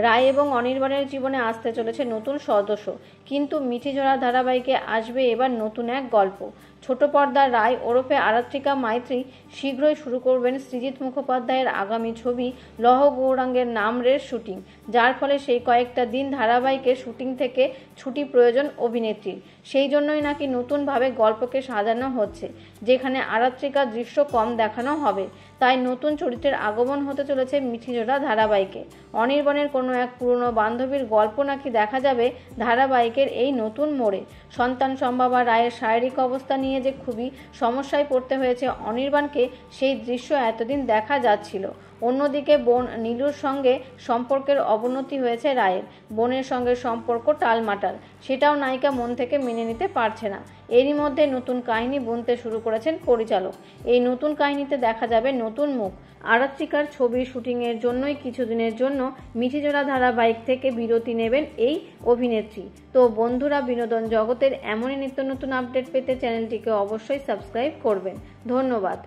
রায় এবং অনির্বাণের জীবনে আসতে চলেছে নতুন সদস্য, কিন্তু মিঠিঝোড়া ধারাবাহিকে আসবে এবার নতুন এক গল্প। ছোট পর্দার রায় ওরফে আরাত্রিকা মাইত্রী শীঘ্রই শুরু করবেন সৃজিত মুখোপাধ্যায়ের আগামী ছবি লহ গৌরাঙ্গের নামরের শুটিং, যার ফলে সেই কয়েকটা দিন ধারাবাহিকের শুটিং থেকে ছুটি প্রয়োজন অভিনেত্রীর। সেই জন্যই নাকি নতুনভাবে গল্পকে সাজানো হচ্ছে, যেখানে আরাত্রিকার দৃশ্য কম দেখানো হবে। তাই নতুন চরিত্রের আগমন হতে চলেছে মিঠিঝোড়া ধারাবাহিকে। অনির্বাণের কোনো এক পুরনো বান্ধবীর গল্প নাকি দেখা যাবে ধারাবাহিকের এই নতুন মোড়ে। সন্তান সম্ভবা রায়ের শারীরিক অবস্থা নিয়ে যে খুবই সমস্যায় পড়তে হয়েছে অনির্বাণকে, সেই দৃশ্য এতদিন দেখা যাচ্ছিল। অন্যদিকে বোন নীলুর সঙ্গে সম্পর্কের অবনতি হয়েছে রায়ের। বোনের সঙ্গে সম্পর্ক টালমাটাল, সেটাও নায়িকা মন থেকে মেনে নিতে পারছে না। এরই মধ্যে নতুন কাহিনী বুনতে শুরু করেছেন পরিচালক। এই নতুন কাহিনীতে দেখা যাবে নতুন মুখ। আরাত্রিকার ছবির শুটিংয়ের জন্যই কিছুদিনের জন্য মিঠিঝোড়া ধারাবাহিক থেকে বিরতি নেবেন এই অভিনেত্রী। তো বন্ধুরা, বিনোদন জগতের এমনই নিত্য নতুন আপডেট পেতে চ্যানেলটিকে অবশ্যই সাবস্ক্রাইব করবেন। ধন্যবাদ।